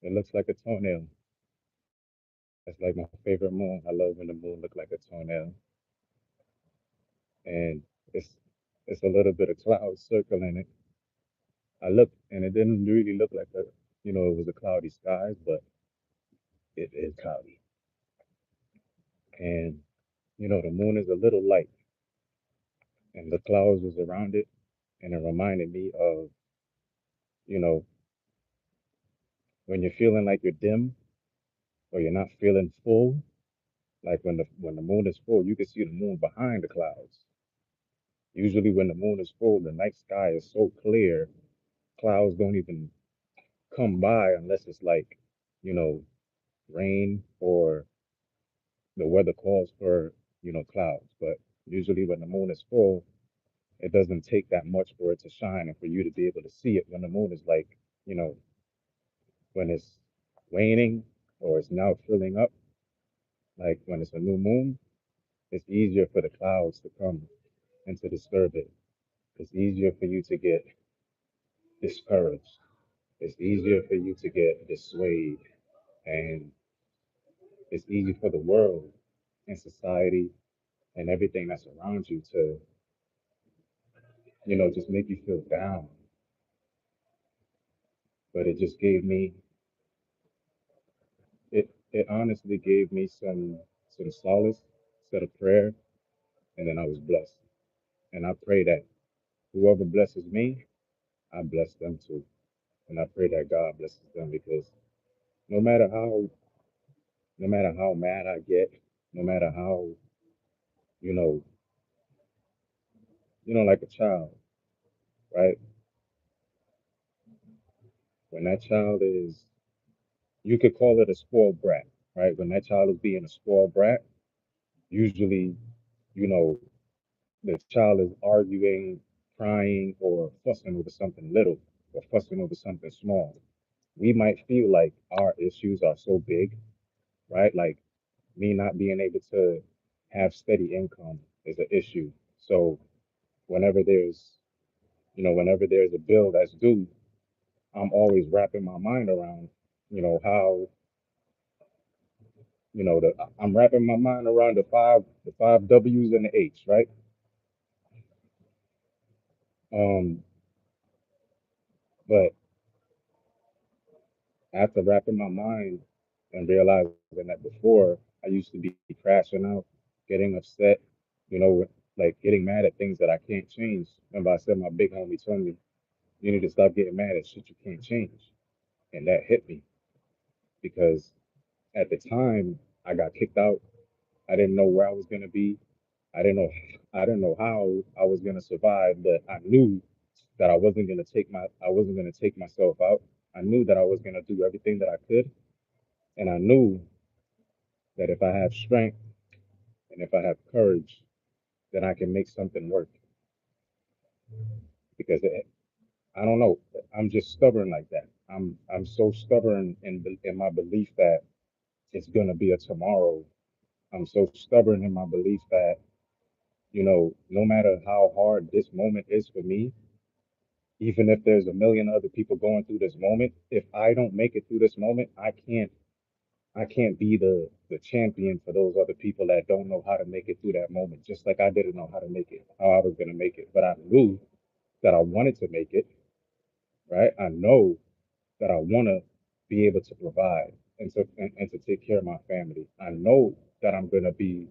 It looks like a toenail. That's like my favorite moon. I love when the moon look like a toenail, and it's it's a little bit of clouds circling it. I looked, and it didn't really look like a, it was a cloudy skies, but it is cloudy. And the moon is a little light, and the clouds was around it, and it reminded me of, you know, when you're feeling like you're dim or you're not feeling full, like when the moon is full, you can see the moon behind the clouds. Usually when the moon is full, the night sky is so clear, clouds don't even come by unless it's like, you know, rain or the weather calls for, clouds. But usually when the moon is full, it doesn't take that much for it to shine and for you to be able to see it when the moon is like, you know, when it's waning or it's now filling up, like when it's a new moon, it's easier for the clouds to come and to disturb it. It's easier for you to get discouraged. It's easier for you to get dissuaded. And it's easy for the world and society and everything that's around you to, just make you feel down. But it just gave me, it honestly gave me some solace, said a prayer, and then I was blessed. And I pray that whoever blesses me, I bless them too. And I pray that God blesses them because no matter how no matter how mad I get, no matter how, you know, like a child, right? When that child is, you could call it a spoiled brat, right? When that child is being a spoiled brat, usually, you know, the child is arguing, crying, or fussing over something little, or fussing over something small. We might feel like our issues are so big, right? Like me not being able to have steady income is an issue. So whenever there's, whenever there's a bill that's due, I'm always wrapping my mind around, how, I'm wrapping my mind around the five W's and the H, right? Um, but after wrapping my mind and realizing that before I used to be crashing out, getting upset, like getting mad at things that I can't change. Remember, I said my big homie told me, you need to stop getting mad at shit you can't change. And that hit me because at the time I got kicked out. I didn't know where I was gonna be. I didn't know I didn't know how I was gonna survive, but I knew that I wasn't gonna take myself out. I knew that I was gonna do everything that I could, and I knew that if I have strength and if I have courage, then I can make something work. Because I don't know, I'm just stubborn like that. I'm so stubborn in my belief that it's gonna be a tomorrow. I'm so stubborn in my belief that no matter how hard this moment is for me, even if there's a million other people going through this moment, if I don't make it through this moment, I can't be the champion for those other people that don't know how to make it through that moment. Just like I didn't know how to make it, how I was gonna make it, but I knew that I wanted to make it, right? I know that I want to be able to provide and to take care of my family. I know that I'm gonna be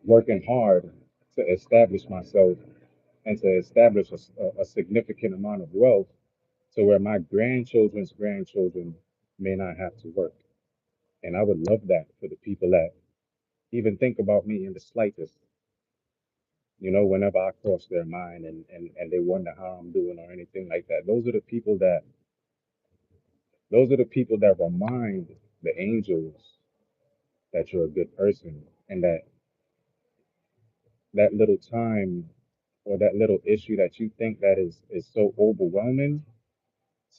working hard to establish myself and to establish a significant amount of wealth to where my grandchildren's grandchildren may not have to work. And I would love that for the people that even think about me in the slightest, whenever I cross their mind and they wonder how I'm doing or anything like that. Those are the people that remind the angels that you're a good person and that that little time or that little issue that you think that is so overwhelming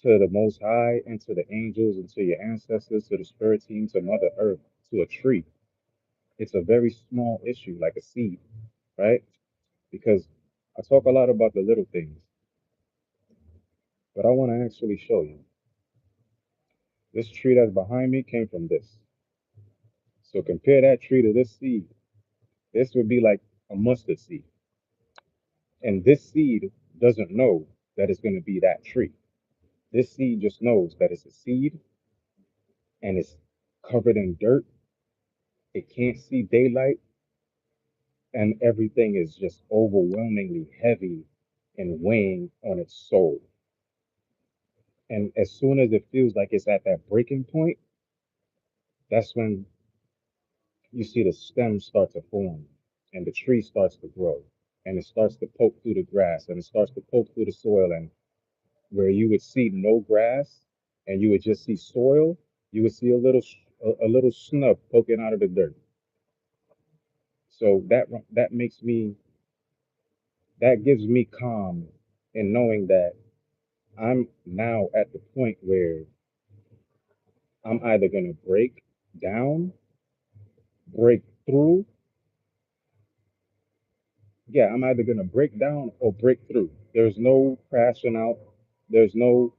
to the Most High and to the angels and to your ancestors, to the spirit team, to Mother Earth, to a tree. It's a very small issue, like a seed, right? Because I talk a lot about the little things, but I want to actually show you. This tree that's behind me came from this. So compare that tree to this seed. This would be like a mustard seed. And this seed doesn't know that it's going to be that tree. This seed just knows that it's a seed and it's covered in dirt. It can't see daylight, and everything is just overwhelmingly heavy and weighing on its soul. And as soon as it feels like it's at that breaking point, that's when you see the stems start to form and the tree starts to grow and it starts to poke through the grass and it starts to poke through the soil. And where you would see no grass and you would just see soil, you would see a little snub poking out of the dirt. So that makes me that gives me calm in knowing that I'm now at the point where I'm either gonna break down, break through. Yeah, I'm either gonna break down or break through. There's no crashing out. There's no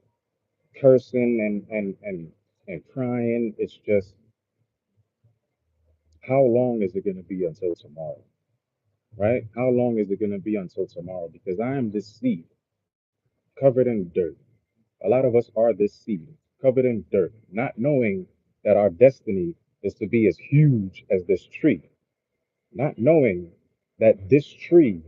cursing and crying. It's just how long is it gonna be until tomorrow? Right? How long is it gonna be until tomorrow? Because I am this seed covered in dirt. A lot of us are this seed covered in dirt, not knowing that our destiny is to be as huge as this tree, not knowing that this tree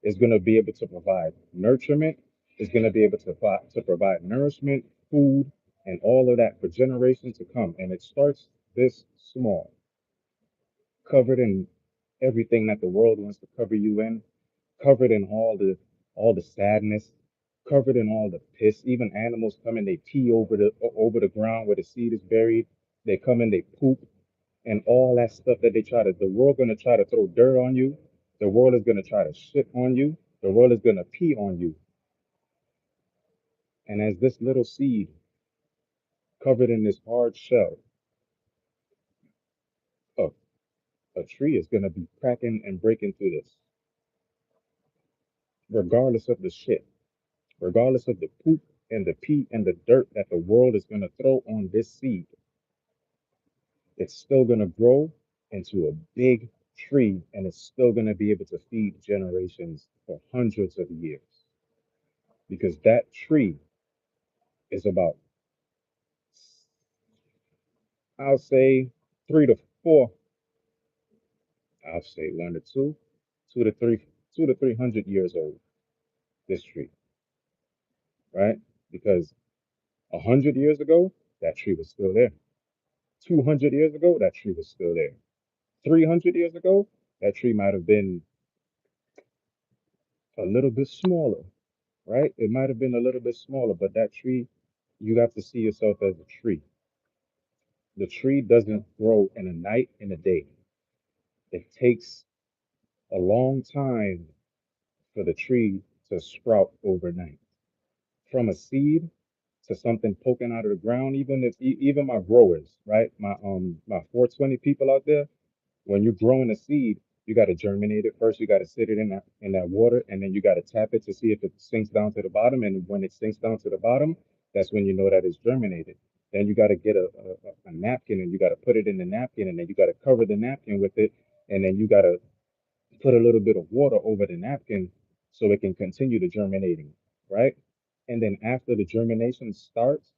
is going to be able to provide nurturement, is going to be able to provide nourishment, food, and all of that for generations to come. And it starts this small, covered in everything that the world wants to cover you in, covered in all the sadness, covered in all the piss. Even animals come and they pee over the ground where the seed is buried. They come and they poop and all that stuff that they try to. The world gonna try to throw dirt on you. The world is gonna try to shit on you. The world is gonna pee on you. And as this little seed covered in this hard shell, a, a tree is gonna be cracking and breaking through this, regardless of the shit, regardless of the poop and the pee and the dirt that the world is gonna throw on this seed. It's still going to grow into a big tree and it's still going to be able to feed generations for hundreds of years because that tree is about, I'll say, 3 to 4, I'll say 1 to 2, 2 to 3, 2 to 300 years old, this tree, right? Because 100 years ago, that tree was still there. 200 years ago, that tree was still there. 300 years ago, that tree might have been a little bit smaller, right? It might have been a little bit smaller, but that tree, you have to see yourself as a tree. The tree doesn't grow in a night and a day. It takes a long time for the tree to sprout overnight. From a seed to something poking out of the ground, even my growers, right? My 420 people out there, when you're growing a seed, you got to germinate it first. You got to sit it in that water, and then you got to tap it to see if it sinks down to the bottom. And when it sinks down to the bottom, that's when you know that it's germinated. Then you got to get a napkin and you got to put it in the napkin, and then you got to cover the napkin with it, and then you got to put a little bit of water over the napkin so it can continue the germinating, right? And then after the germination starts,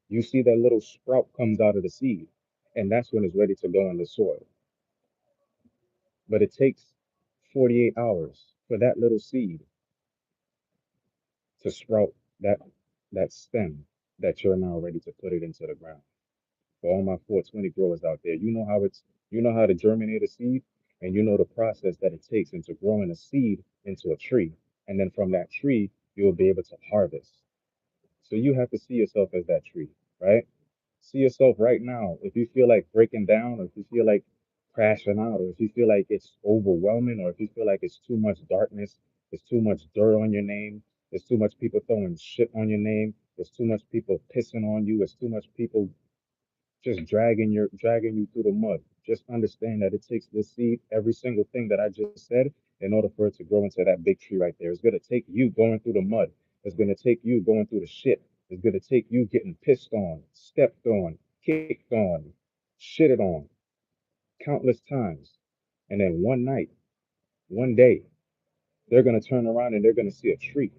you see that little sprout comes out of the seed, and that's when it's ready to go in the soil. But it takes 48 hours for that little seed to sprout that that stem that you're now ready to put it into the ground. For all my 420 growers out there, you know how to germinate a seed and you know the process that it takes into growing a seed into a tree. And then from that tree, you'll be able to harvest. So you have to see yourself as that tree, right? See yourself right now. If you feel like breaking down, or if you feel like crashing out, or if you feel like it's overwhelming, or if you feel like it's too much darkness, it's too much dirt on your name, there's too much people throwing shit on your name, there's too much people pissing on you, there's too much people just dragging you through the mud. Just understand that it takes this seed, every single thing that I just said, in order for it to grow into that big tree right there. It's gonna take you going through the mud. It's gonna take you going through the shit. It's going to take you getting pissed on, stepped on, kicked on, shitted on countless times. And then one night, one day, they're going to turn around and they're going to see a tree,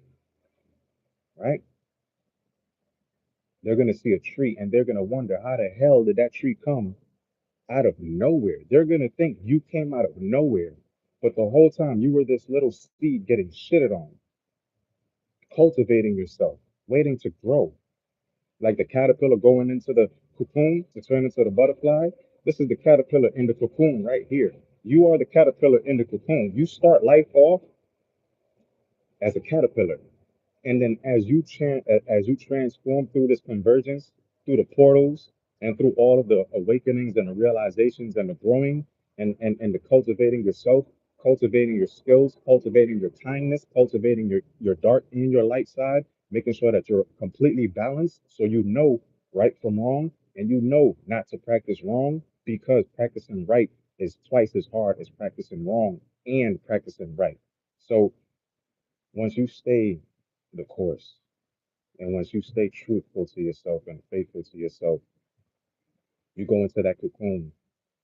right? They're going to see a tree and they're going to wonder how the hell did that tree come out of nowhere? They're going to think you came out of nowhere. But the whole time you were this little seed getting shitted on, cultivating yourself, waiting to grow. Like the caterpillar going into the cocoon to turn into the butterfly. This is the caterpillar in the cocoon right here. You are the caterpillar in the cocoon. You start life off as a caterpillar. And then as you transform through this convergence, through the portals, and through all of the awakenings and the realizations and the growing and the cultivating yourself, cultivating your skills, cultivating your kindness, cultivating your dark and your light side, making sure that you're completely balanced so you know right from wrong and you know not to practice wrong because practicing right is twice as hard as practicing wrong and practicing right. So once you stay the course, and once you stay truthful to yourself and faithful to yourself, you go into that cocoon.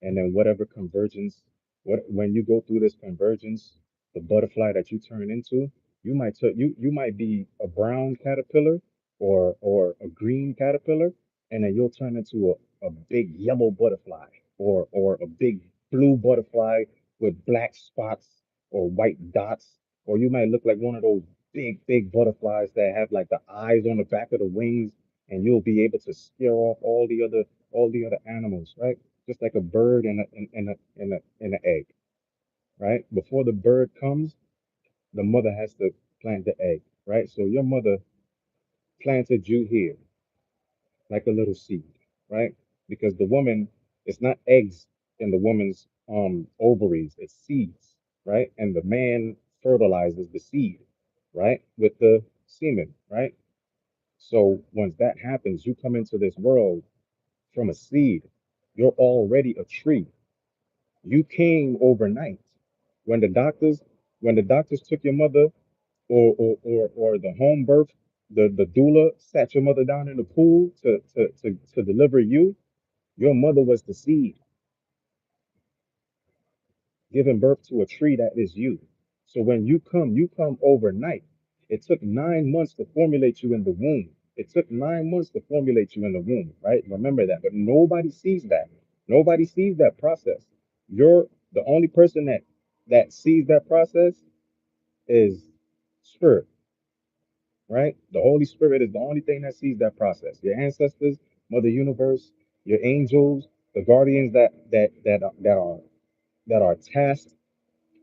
And then whatever convergence, when you go through this convergence, the butterfly that you turn into, you might be a brown caterpillar or a green caterpillar, and then you'll turn into a big yellow butterfly or a big blue butterfly with black spots or white dots, or you might look like one of those big butterflies that have like the eyes on the back of the wings, and you'll be able to scare off all the other animals, right? Just like a bird in an egg, right? Before the bird comes, the mother has to plant the egg, right? So your mother planted you here like a little seed, right? Because the woman, it's not eggs in the woman's ovaries, it's seeds, right? And the man fertilizes the seed, right? With the semen, right? So once that happens, you come into this world from a seed. You're already a tree. You came overnight. When the doctors when the doctors took your mother or the home birth, the doula sat your mother down in the pool to deliver you, your mother was the seed giving birth to a tree that is you. So when you come overnight. It took 9 months to formulate you in the womb. It took 9 months to formulate you in the womb, right? Remember that. But nobody sees that. Nobody sees that process. You're the only person that sees that process is spirit, right? The Holy Spirit is the only thing that sees that process. Your ancestors, Mother Universe, your angels, the guardians that are tasked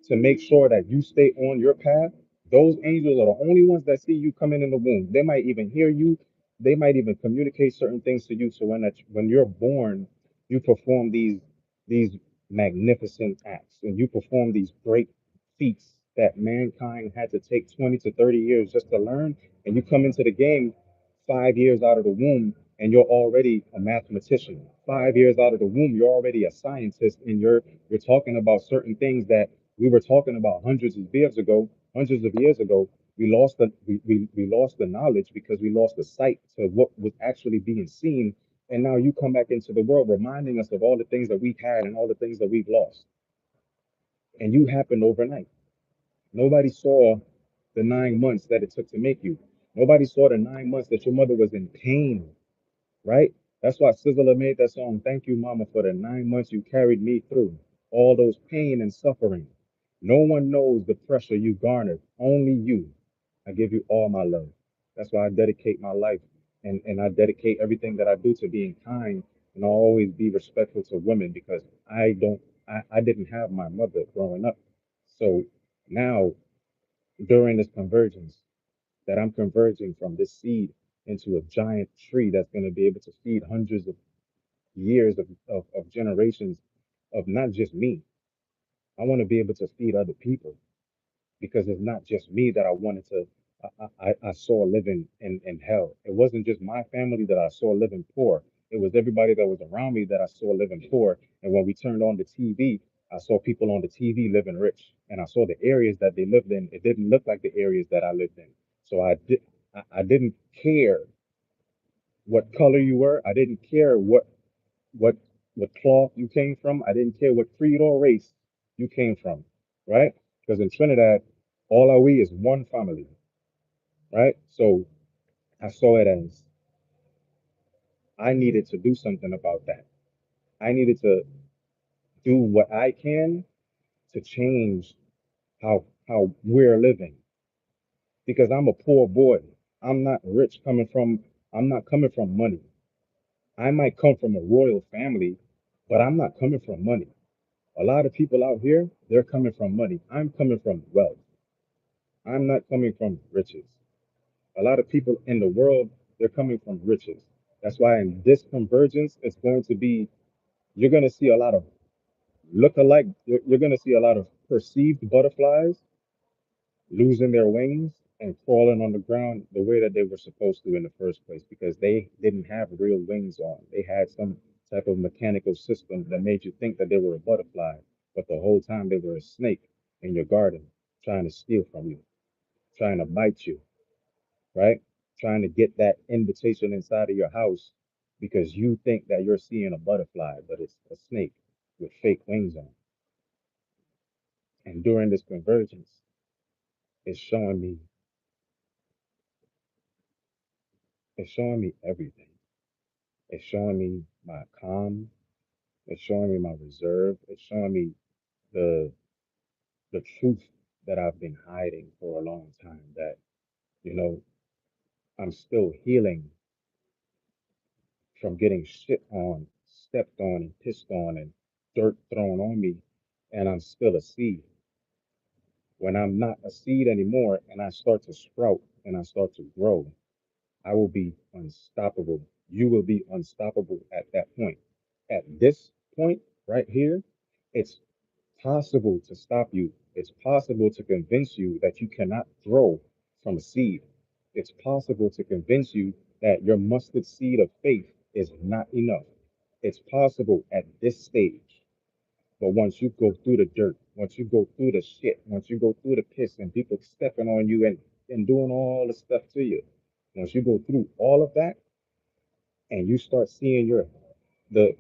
to make sure that you stay on your path, those angels are the only ones that see you coming in the womb. They might even hear you. They might even communicate certain things to you. So when you're born, you perform these magnificent acts and you perform these great feats that mankind had to take 20 to 30 years just to learn. And you come into the game 5 years out of the womb and you're already a mathematician. 5 years out of the womb, you're already a scientist and you're talking about certain things that we were talking about hundreds of years ago. Hundreds of years ago, we lost the knowledge because we lost the sight to what was actually being seen. And now you come back into the world reminding us of all the things that we've had and all the things that we've lost. And you happened overnight. Nobody saw the 9 months that it took to make you. Nobody saw the 9 months that your mother was in pain, right? That's why Sizzler made that song, Thank You, Mama, for the 9 months you carried me through. All those pain and suffering. No one knows the pressure you garnered, only you. I give you all my love. That's why I dedicate my life and I dedicate everything that I do to being kind and I'll always be respectful to women because I didn't have my mother growing up. So now during this convergence that I'm converging from this seed into a giant tree that's going to be able to feed hundreds of years of generations of not just me. I want to be able to feed other people because it's not just me that I wanted to. I saw living in hell. It wasn't just my family that I saw living poor. It was everybody that was around me that I saw living poor. And when we turned on the TV, I saw people on the TV living rich, and I saw the areas that they lived in. It didn't look like the areas that I lived in. So I didn't care what color you were. I didn't care what what cloth you came from. I didn't care what creed or race you came from, right? Because in Trinidad, all are we is one family, right? So I saw it as I needed to do something about that. I needed to do what I can to change how we're living because I'm a poor boy. I'm not rich I'm not coming from money. I might come from a royal family, but I'm not coming from money. A lot of people out here, they're coming from money. I'm coming from wealth. I'm not coming from riches. A lot of people in the world, they're coming from riches. That's why in this convergence, it's going to be, you're going to see a lot of look-alike, you're going to see a lot of perceived butterflies losing their wings and crawling on the ground the way that they were supposed to in the first place because they didn't have real wings on. They had some type of mechanical system that made you think that they were a butterfly, but the whole time they were a snake in your garden trying to steal from you, trying to bite you, right? Trying to get that invitation inside of your house because you think that you're seeing a butterfly, but it's a snake with fake wings on. And during this convergence, it's showing me, it's showing me everything. It's showing me my calm. It's showing me my reserve. It's showing me the the truth that I've been hiding for a long time. That you know I'm still healing from getting shit on, stepped on, and pissed on, and dirt thrown on me, and I'm still a seed. When I'm not a seed anymore, and I start to sprout and I start to grow, I will be unstoppable. You will be unstoppable at that point. At this point right here, it's possible to stop you. It's possible to convince you that you cannot grow from a seed. It's possible to convince you that your mustard seed of faith is not enough. It's possible at this stage. But once you go through the dirt, once you go through the shit, once you go through the piss and people stepping on you and doing all the stuff to you, once you go through all of that and you start seeing the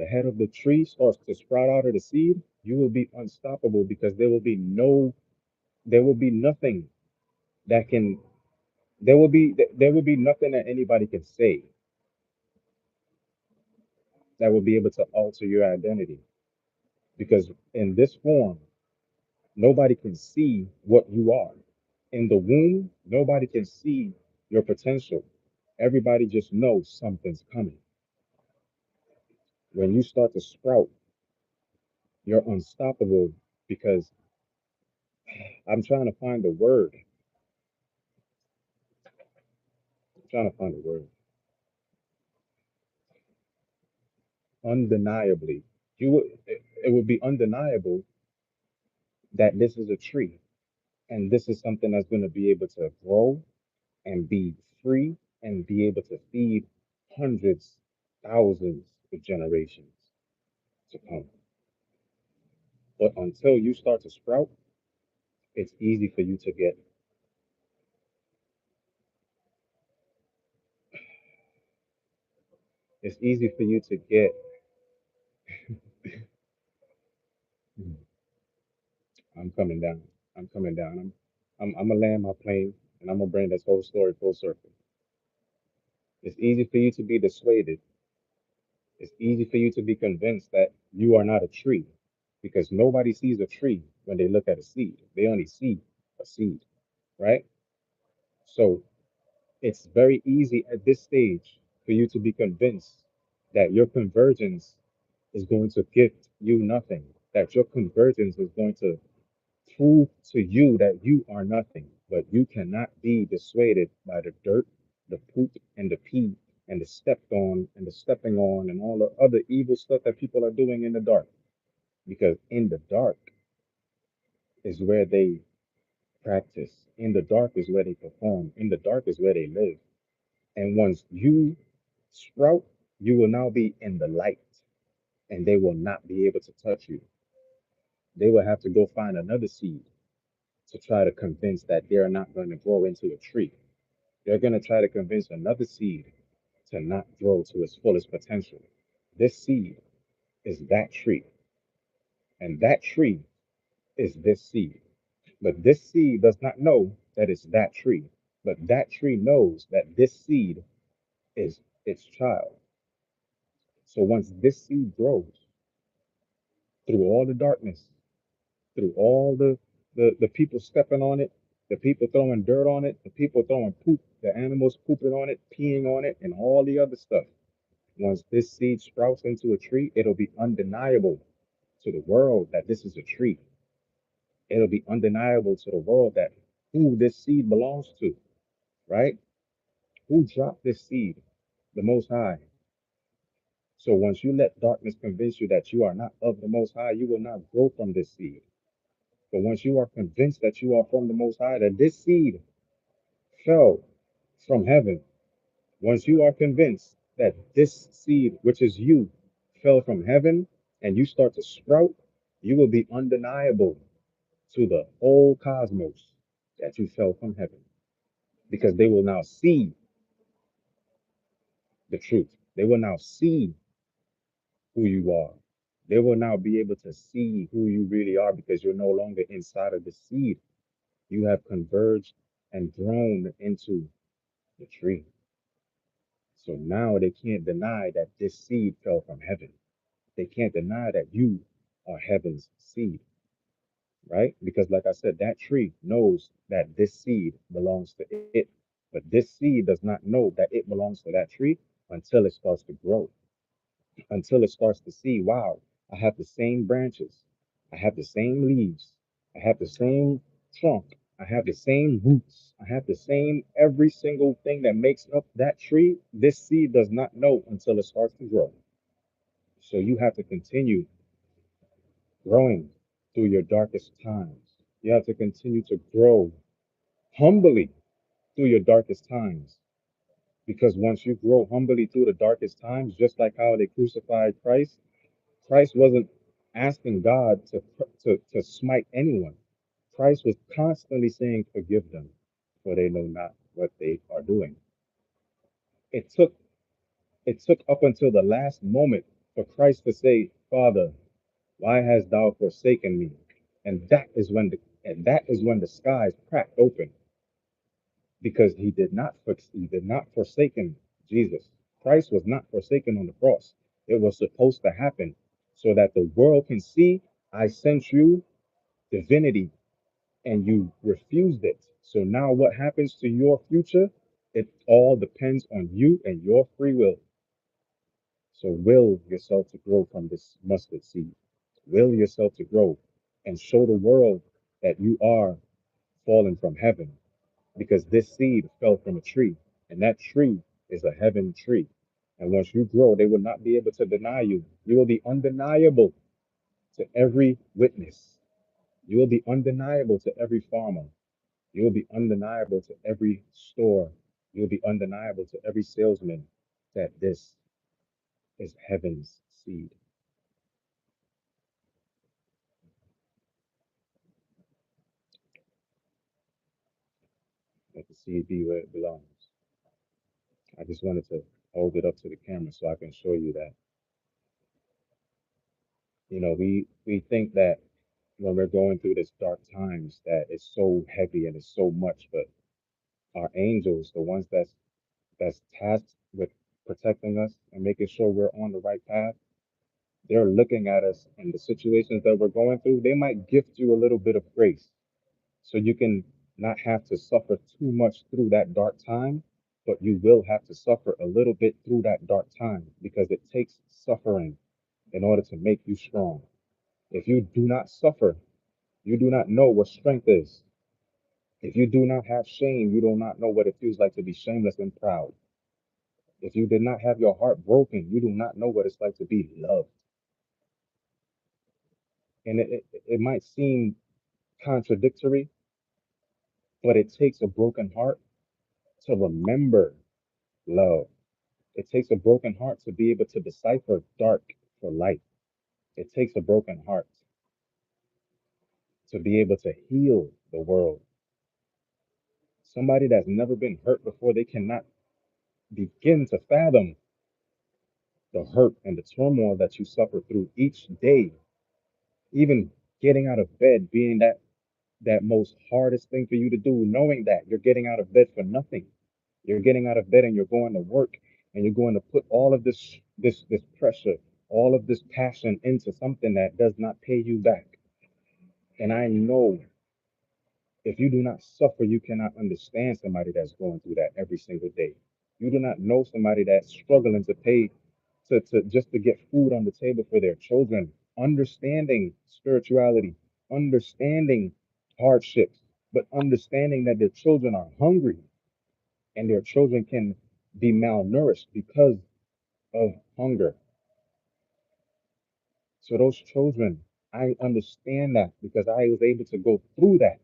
head of the tree starts to sprout out of the seed, you will be unstoppable because there will be nothing that can there will be nothing that anybody can say that will be able to alter your identity. Because in this form, nobody can see what you are. In the womb, nobody can see your potential. Everybody just knows something's coming. When you start to sprout, you're unstoppable because I'm trying to find the word. I'm trying to find the word. Undeniably, it would be undeniable that this is a tree and this is something that's going to be able to grow and be free and be able to feed hundreds, thousands of generations to come. But until you start to sprout, it's easy for you to get, it's easy for you to get, I'm coming down. I'm coming down. I'm gonna land my plane and I'm gonna bring this whole story full circle. It's easy for you to be dissuaded. It's easy for you to be convinced that you are not a tree because nobody sees a tree when they look at a seed. They only see a seed, right? So it's very easy at this stage for you to be convinced that your convergence is going to gift you nothing, that your convergence is going to prove to you that you are nothing, but you cannot be dissuaded by the dirt, the poop, and the pee, and the stepped on, and the stepping on, and all the other evil stuff that people are doing in the dark. Because in the dark is where they practice, in the dark is where they perform, in the dark is where they live. And once you sprout, you will now be in the light, and they will not be able to touch you. They will have to go find another seed to try to convince that they're not going to grow into a tree. They're going to try to convince another seed to not grow to its fullest potential. This seed is that tree, and that tree is this seed. But this seed does not know that it's that tree. But that tree knows that this seed is its child. So once this seed grows through all the darkness, through all the people stepping on it, the people throwing dirt on it, the people throwing poop, the animals pooping on it, peeing on it, and all the other stuff. Once this seed sprouts into a tree, it'll be undeniable to the world that this is a tree. It'll be undeniable to the world that who this seed belongs to, right? Who dropped this seed? The Most High. So once you let darkness convince you that you are not of the Most High, you will not grow from this seed. But once you are convinced that you are from the Most High, that this seed fell from heaven, once you are convinced that this seed, which is you, fell from heaven and you start to sprout, you will be undeniable to the whole cosmos that you fell from heaven because they will now see the truth. They will now see who you are. They will now be able to see who you really are because you're no longer inside of the seed. You have converged and grown into the tree. So now they can't deny that this seed fell from heaven. They can't deny that you are heaven's seed, right? Because, like I said, that tree knows that this seed belongs to it. But this seed does not know that it belongs to that tree until it starts to grow, until it starts to see, wow, I have the same branches, I have the same leaves, I have the same trunk, I have the same roots, I have the same every single thing that makes up that tree. This seed does not know until it starts to grow. So you have to continue growing through your darkest times. You have to continue to grow humbly through your darkest times. Because once you grow humbly through the darkest times, just like how they crucified Christ, Christ wasn't asking God to smite anyone. Christ was constantly saying, forgive them, for they know not what they are doing. It took it took up until the last moment for Christ to say, Father, why hast thou forsaken me? And that is when the skies cracked open because he did not forsaken Jesus. Christ was not forsaken on the cross. It was supposed to happen so that the world can see I sent you divinity and you refused it. So now what happens to your future? It all depends on you and your free will. So will yourself to grow from this mustard seed. Will yourself to grow and show the world that you are fallen from heaven because this seed fell from a tree, and that tree is a heaven tree. And once you grow, they will not be able to deny you. You will be undeniable to every witness. You will be undeniable to every farmer. You will be undeniable to every store. You will be undeniable to every salesman that this is heaven's seed. Let the seed be where it belongs. I just wanted to hold it up to the camera so I can show you that. We think that when we're going through this dark times that it's so heavy and it's so much, but our angels, the ones that's tasked with protecting us and making sure we're on the right path, they're looking at us and the situations that we're going through, they might gift you a little bit of grace so you can not have to suffer too much through that dark time, but you will have to suffer a little bit through that dark time because it takes suffering in order to make you strong. If you do not suffer, you do not know what strength is. If you do not have shame, you do not know what it feels like to be shameless and proud. If you did not have your heart broken, you do not know what it's like to be loved. And it might seem contradictory, but it takes a broken heart to remember love. It takes a broken heart to be able to decipher dark for light. It takes a broken heart to be able to heal the world. Somebody that's never been hurt before, they cannot begin to fathom the hurt and the turmoil that you suffer through each day, even getting out of bed being that most hardest thing for you to do, knowing that you're getting out of bed for nothing. You're getting out of bed and you're going to work and you're going to put all of this pressure, all of this passion into something that does not pay you back. And I know if you do not suffer, you cannot understand somebody that's going through that every single day. You do not know somebody that's struggling to pay to just to get food on the table for their children, understanding spirituality, understanding hardships, but understanding that their children are hungry and their children can be malnourished because of hunger. So those children, I understand that because I was able to go through that.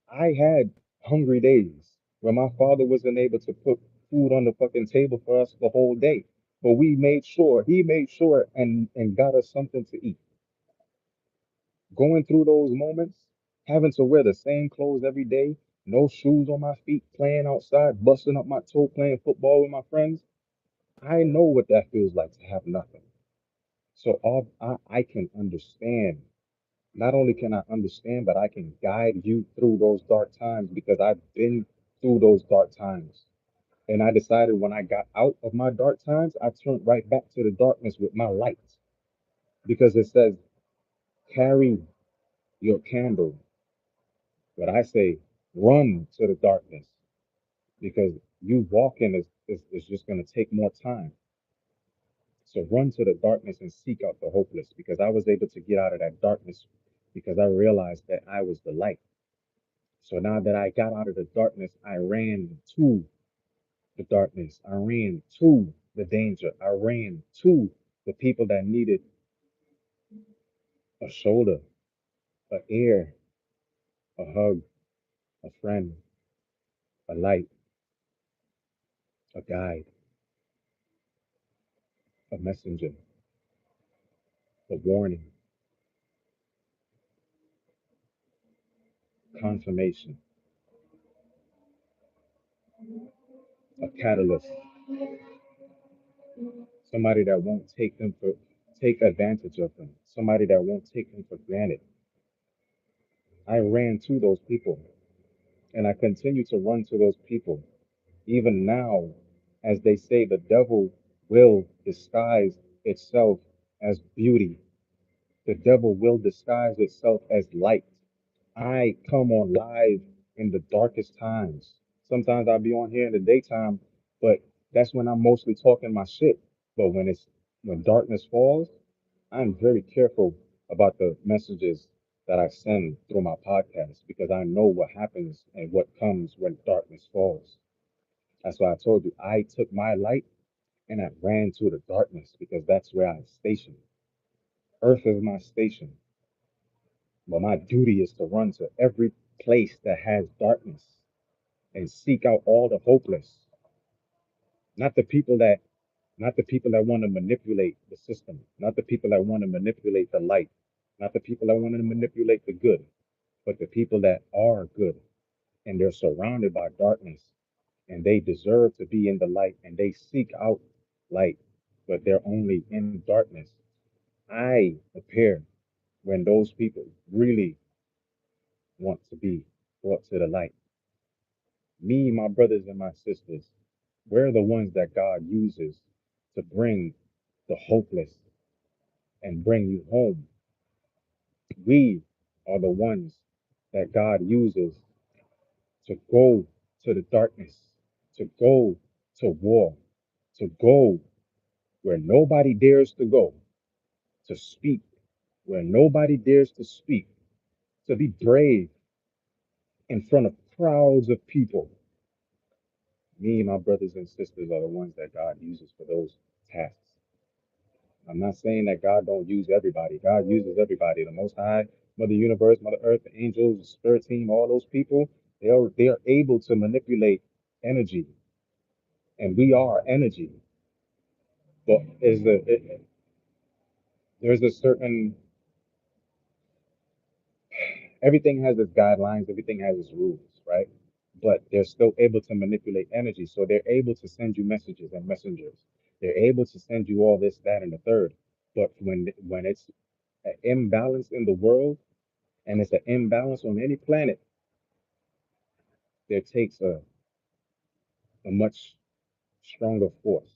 I had hungry days where my father wasn't able to put food on the fucking table for us the whole day. But he made sure and got us something to eat. Going through those moments, having to wear the same clothes every day, no shoes on my feet, playing outside, busting up my toe, playing football with my friends. I know what that feels like to have nothing. So I can understand. Not only can I understand, but I can guide you through those dark times because I've been through those dark times. And I decided when I got out of my dark times, I turned right back to the darkness with my light because it says, carry your candle. But I say, run to the darkness because you walking is just going to take more time. So run to the darkness and seek out the hopeless because I was able to get out of that darkness because I realized that I was the light. So now that I got out of the darkness, I ran to the darkness. I ran to the danger. I ran to the people that needed a shoulder, a ear, a hug, a friend, a light, a guide, a messenger, a warning, confirmation, a catalyst, somebody that won't take advantage of them, somebody that won't take them for granted. I ran to those people and I continue to run to those people. Even now, as they say, the devil will disguise itself as beauty. The devil will disguise itself as light. I come on live in the darkest times. Sometimes I'll be on here in the daytime, but that's when I'm mostly talking my shit. But when darkness falls, I'm very careful about the messages that I send through my podcast because I know what happens and what comes when darkness falls. That's why I told you I took my light and I ran to the darkness because that's where I'm stationed. Earth is my station, but my duty is to run to every place that has darkness and seek out all the hopeless, not the people that not the people that want to manipulate the system, not the people that want to manipulate the light, not the people that want to manipulate the good, but the people that are good and they're surrounded by darkness and they deserve to be in the light and they seek out light, but they're only in darkness. I appear when those people really want to be brought to the light. Me, my brothers, and my sisters, we're the ones that God uses to bring the hopeless and bring you home. We are the ones that God uses to go to the darkness, to go to war, to go where nobody dares to go, to speak where nobody dares to speak, to be brave in front of crowds of people. Me, my brothers and sisters are the ones that God uses for those tasks. I'm not saying that God don't use everybody. God uses everybody. The Most High, Mother Universe, Mother Earth, the angels, the spirit team, all those people, they are able to manipulate energy, and we are energy. But there's a certain everything has its guidelines, everything has its rules, right? but they're still able to manipulate energy. So they're able to send you messages and messengers. They're able to send you all this, that, and the third. But when it's an imbalance in the world, and it's an imbalance on any planet, there takes a much stronger force,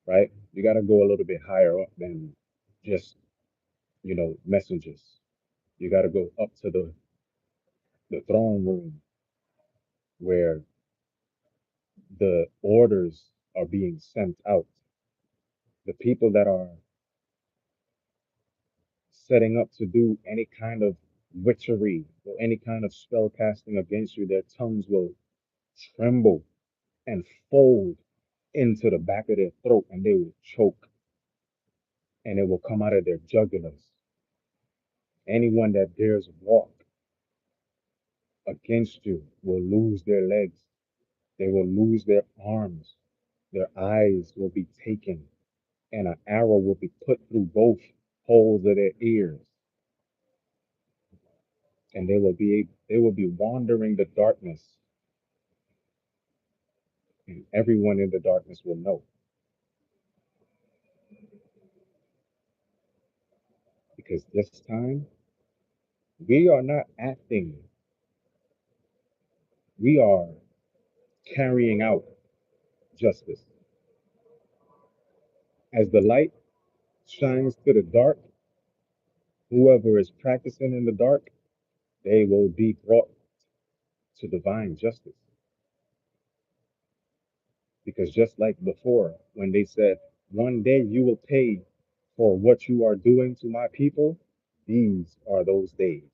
right? You got to go a little bit higher up than just, messengers. You got to go up to the throne room where the orders are being sent out. The people that are setting up to do any kind of witchery or any kind of spell casting against you, their tongues will tremble and fold into the back of their throat and they will choke and it will come out of their jugulars. Anyone that dares walk against you will lose their legs. They will lose their arms. Their eyes will be taken and an arrow will be put through both holes of their ears and they will be wandering the darkness and everyone in the darkness will know because this time we are not acting, we are carrying out justice. As the light shines to the dark, whoever is practicing in the dark, they will be brought to divine justice. Because just like before, when they said, one day you will pay for what you are doing to my people, these are those days.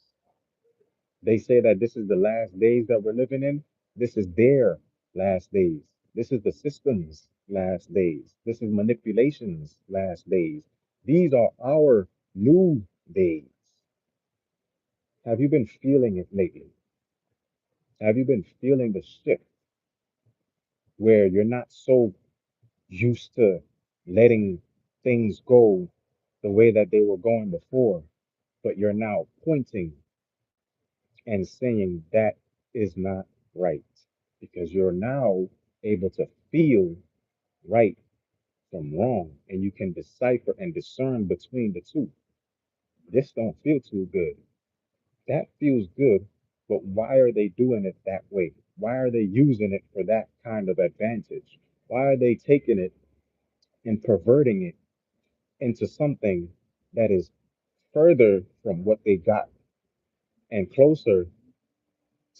They say that this is the last days that we're living in. This is their last days. This is the system's last days. This is manipulation's last days. These are our new days. Have you been feeling it lately? Have you been feeling the shift where you're not so used to letting things go the way that they were going before, but you're now pointing and saying that is not right because you're now able to feel right from wrong and you can decipher and discern between the two. This don't feel too good. That feels good, but why are they doing it that way? Why are they using it for that kind of advantage? Why are they taking it and perverting it into something that is further from what they got and closer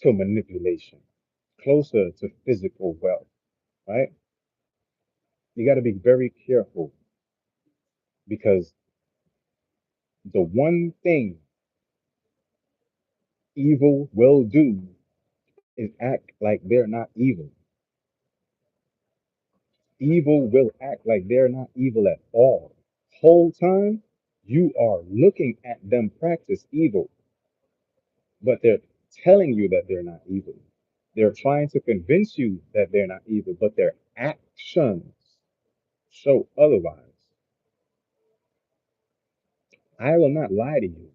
to manipulation, closer to physical wealth, right? You got to be very careful because the one thing evil will do is act like they're not evil. Evil will act like they're not evil at all. Whole time you are looking at them practice evil, but they're telling you that they're not evil. They're trying to convince you that they're not evil, but their actions show otherwise. I will not lie to you.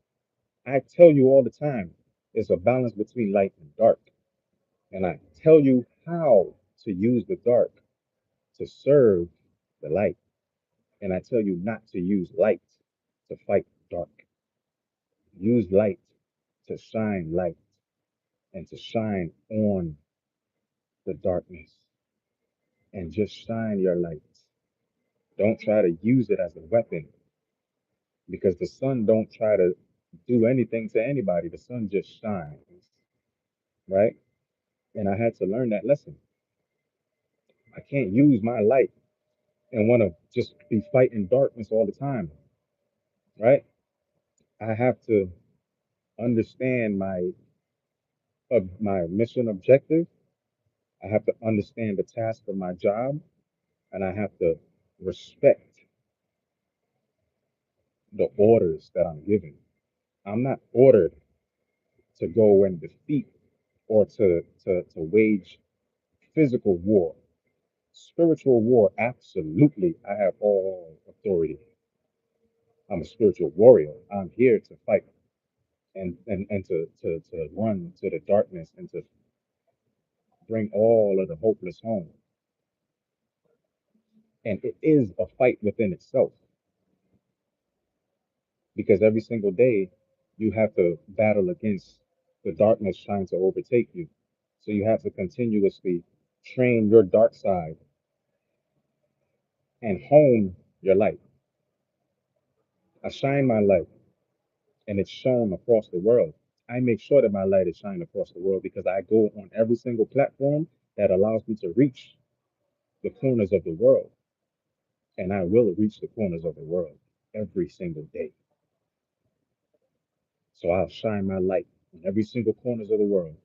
I tell you all the time, there's a balance between light and dark. And I tell you how to use the dark to serve the light. And I tell you not to use light to fight dark. Use light to shine light and to shine on the darkness and just shine your light. Don't try to use it as a weapon because the sun don't try to do anything to anybody. The sun just shines, right? And I had to learn that lesson. I can't use my light and want to just be fighting darkness all the time, right? I have to understand my mission objective. I have to understand the task of my job, and I have to respect the orders that I'm giving. I'm not ordered to go and defeat or to wage physical war. Spiritual war, absolutely. I have all authority. I'm a spiritual warrior. I'm here to fight and to run to the darkness and to bring all of the hopeless home. And it is a fight within itself because every single day you have to battle against the darkness trying to overtake you. So you have to continuously train your dark side and hone your light. I shine my light and it's shown across the world. I make sure that my light is shining across the world because I go on every single platform that allows me to reach the corners of the world. And I will reach the corners of the world every single day. So I'll shine my light on every single corners of the world.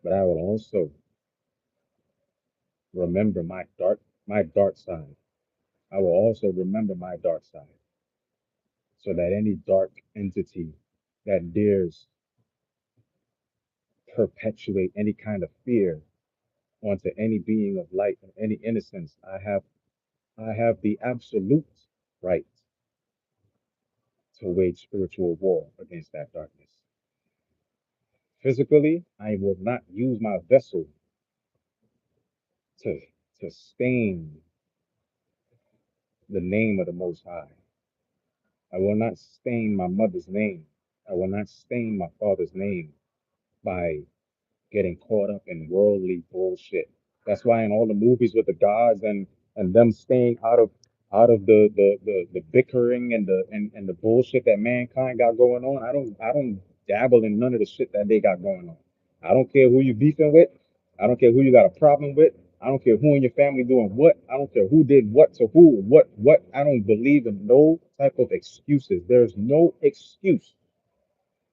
But I will also remember my dark side. I will also remember my dark side so that any dark entity that dares perpetuate any kind of fear onto any being of light and any innocence, I have the absolute right to wage spiritual war against that darkness. Physically, I will not use my vessel to to stain the name of the Most High. I will not stain my mother's name. I will not stain my father's name by getting caught up in worldly bullshit. That's why in all the movies with the gods and them staying out of the bickering and the bullshit that mankind got going on. I don't dabble in none of the shit that they got going on. I don't care who you beefing with. I don't care who you got a problem with. I don't care who in your family doing what. I don't care who did what to who, what. I don't believe in no type of excuses. There's no excuse.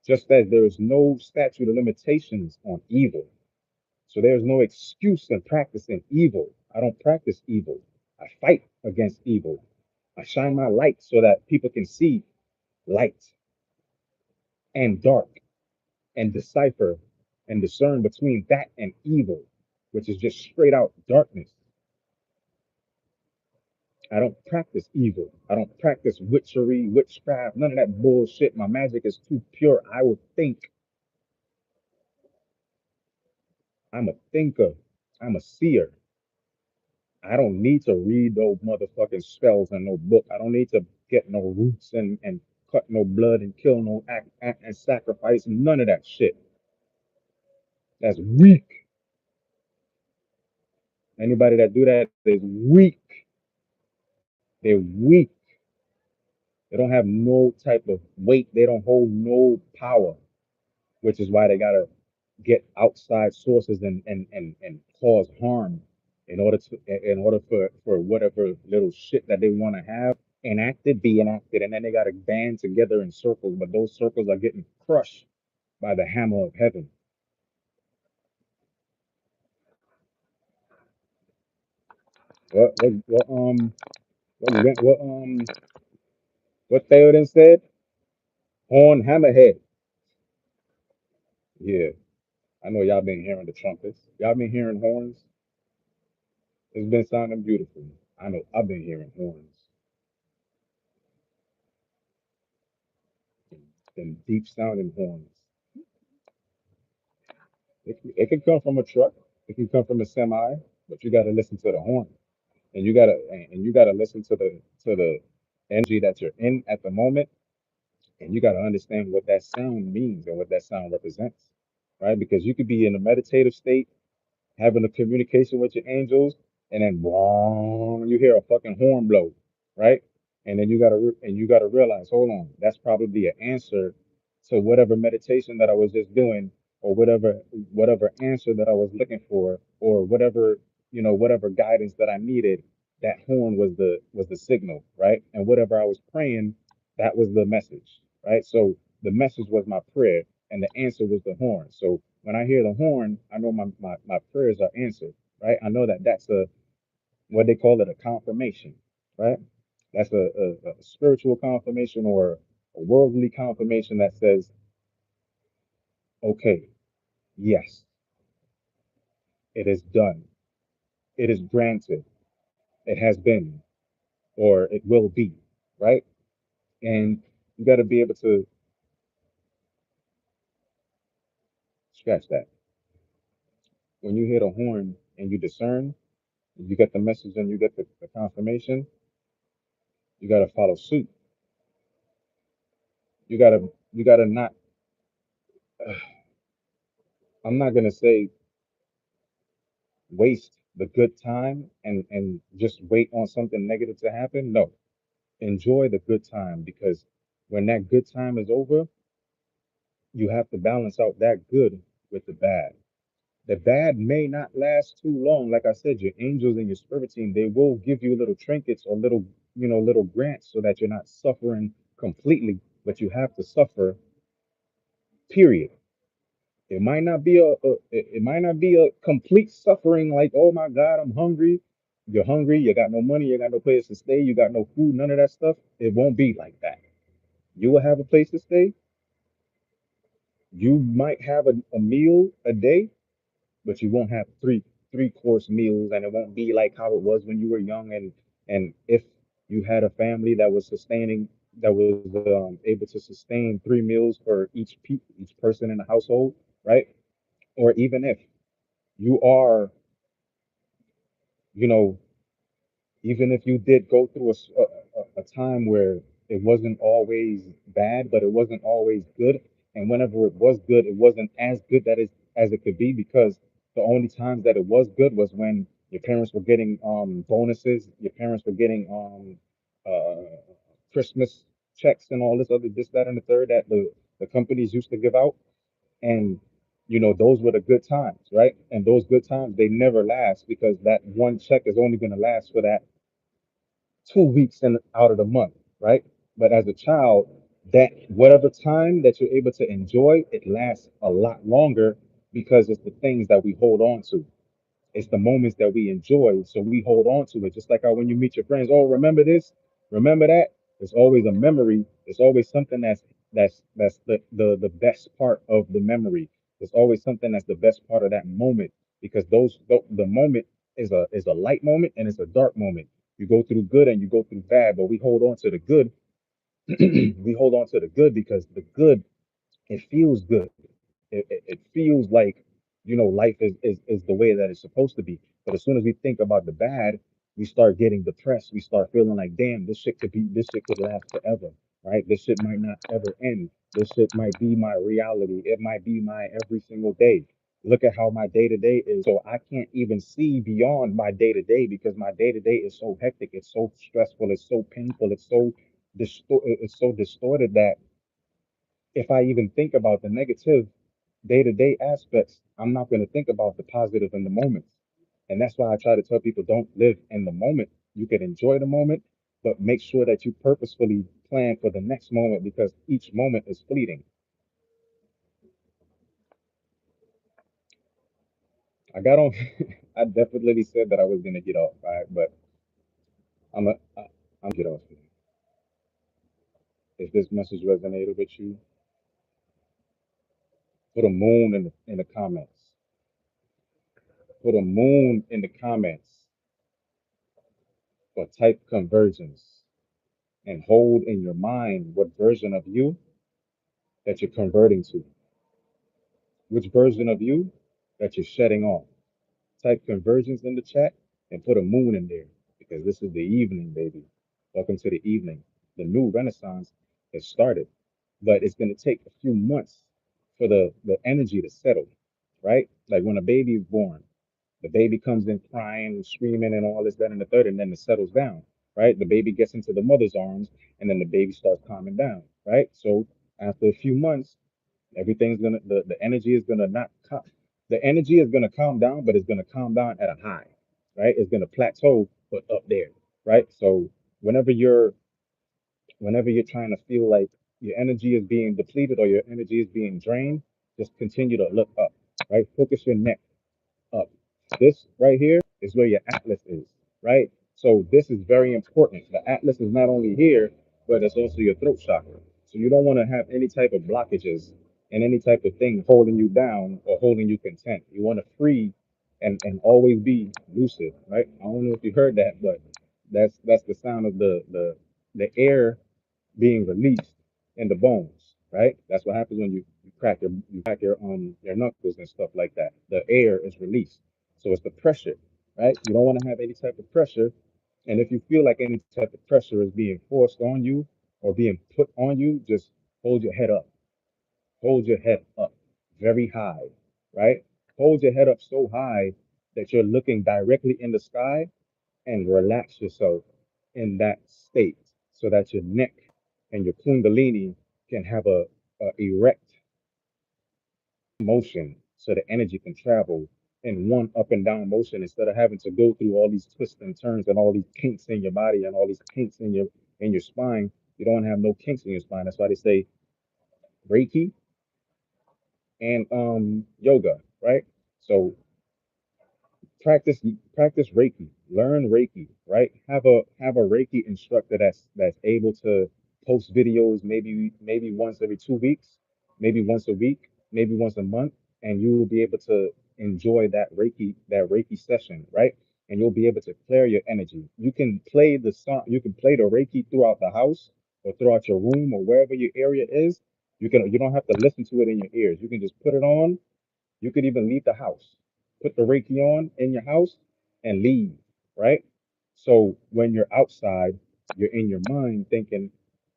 Just as there is no statute of limitations on evil. So there's no excuse in practicing evil. I don't practice evil. I fight against evil. I shine my light so that people can see light and dark and decipher and discern between that and evil, which is just straight out darkness. I don't practice evil. I don't practice witchery, witchcraft, none of that bullshit. My magic is too pure. I will think. I'm a thinker. I'm a seer. I don't need to read no motherfucking spells in no book. I don't need to get no roots and cut no blood and kill no act and sacrifice. None of that shit. That's weak. Anybody that do that is weak. They're weak. They don't have no type of weight. They don't hold no power, which is why they gotta get outside sources and cause harm in order for whatever little shit that they want to have enacted be enacted, and then they got to band together in circles, but those circles are getting crushed by the hammer of heaven. What Theoden said? Horn hammerhead. Yeah, I know y'all been hearing the trumpets. Y'all been hearing horns. It's been sounding beautiful. I know I've been hearing horns. Them deep sounding horns. It can come from a truck. It can come from a semi, but you got to listen to the horn, and you gotta listen to the energy that you're in at the moment, and you got to understand what that sound means and what that sound represents, right? Because you could be in a meditative state having a communication with your angels, and then wrong, you hear a fucking horn blow, right? And then you gotta realize, hold on, that's probably an answer to whatever meditation that I was just doing, or whatever answer that I was looking for, or whatever guidance that I needed. That horn was the signal, right? And whatever I was praying, that was the message, right? So the message was my prayer, and the answer was the horn. So when I hear the horn, I know my prayers are answered, right? I know that that's a what they call it, a confirmation, right? That's a spiritual confirmation or a worldly confirmation that says, okay, yes, it is done, it is granted, it has been, or it will be, right? And you got to be able to scratch that. when you hear the horn and you discern, you get the message and you get the confirmation, you gotta follow suit. You gotta not. I'm not gonna say waste the good time and just wait on something negative to happen. No, enjoy the good time because when that good time is over, you have to balance out that good with the bad. The bad may not last too long. Like I said, your angels and your spirit team, they will give you little trinkets or little, little grants so that you're not suffering completely, but you have to suffer, period. It might not be it might not be a complete suffering like, oh my God, I'm hungry. You're hungry, you got no money, you got no place to stay, you got no food, none of that stuff. It won't be like that. You will have a place to stay. You might have a meal a day, but you won't have three-course meals, and it won't be like how it was when you were young. And if you had a family that was sustaining, that was able to sustain 3 meals for each person in the household, right? Or even if you are, you know, even if you did go through a time where it wasn't always bad, but it wasn't always good. And whenever it was good, it wasn't as good as it could be because the only times that it was good was when your parents were getting bonuses, your parents were getting Christmas checks and all this, that, and the third that the companies used to give out. And those were the good times, right? And those good times, they never last because that one check is only going to last for that 2 weeks in out of the month, right? But as a child, that whatever time that you're able to enjoy, it lasts a lot longer because it's the things that we hold on to. It's the moments that we enjoy, so we hold on to it. Just like how when you meet your friends, oh, remember this, remember that. It's always a memory. It's always something that's the best part of the memory. It's always something that's the best part of that moment because the moment is a light moment and it's a dark moment. You go through good and you go through bad, but we hold on to the good. We hold on to the good because the good, it feels good. It feels like life is the way that it's supposed to be. But as soon as we think about the bad, we start getting depressed. We start feeling like, damn, this shit could last forever, right? This shit might not ever end. This shit might be my reality. It might be my every single day. Look at how my day to day is. So I can't even see beyond my day to day because my day to day is so hectic. It's so stressful. It's so painful. It's so distorted that if I even think about the negative day to day aspects, I'm not going to think about the positive in the moments. And that's why I try to tell people don't live in the moment. You can enjoy the moment, but make sure that you purposefully plan for the next moment because each moment is fleeting. I got on, I definitely said that I was going to get off, right? But I'm a, I, I'm get off here. If this message resonated with you, put a moon in the comments. Put a moon in the comments or type conversions and hold in your mind what version of you that you're converting to, which version of you that you're shedding off. Type conversions in the chat and put a moon in there because this is the evening, baby. Welcome to the evening. The new renaissance has started, but it's going to take a few months for the energy to settle, right? Like when a baby is born, the baby comes in crying and screaming and all this, that, and the third, and then it settles down, right? The baby gets into the mother's arms, and then the baby starts calming down, right? So after a few months, everything's gonna the energy is gonna not calm. The energy is gonna calm down, but it's gonna calm down at a high, right? It's gonna plateau, but up there, right? So whenever you're whenever you're trying to feel like your energy is being depleted or your energy is being drained, just continue to look up, right? Focus your neck up. This right here is where your atlas is, right? So this is very important. The atlas is not only here, but it's also your throat chakra. So you don't want to have any type of blockages and any type of thing holding you down or holding you content. You want to free and always be lucid, right? I don't know if you heard that, but that's the sound of the air being released in the bones, right? That's what happens when you your knuckles and stuff like that. The air is released. So it's the pressure, right? You don't want to have any type of pressure. And if you feel like any type of pressure is being forced on you or being put on you, just hold your head up. Hold your head up very high, right? Hold your head up so high that you're looking directly in the sky and relax yourself in that state so that your neck and your kundalini can have a erect motion so the energy can travel in one up and down motion instead of having to go through all these twists and turns and all these kinks in your body and all these kinks in your spine. You don't have no kinks in your spine. That's why they say Reiki and yoga, right? So practice practice Reiki, learn Reiki, right? Have a Reiki instructor that's able to post videos maybe once every 2 weeks, maybe once a week, maybe once a month, and you will be able to enjoy that Reiki session, right? And you'll be able to clear your energy. You can play the Reiki throughout the house or throughout your room or wherever your area is. You don't have to listen to it in your ears. You can just put it on. You could even leave the house, put the Reiki on in your house and leave, right? So when you're outside, you're in your mind thinking,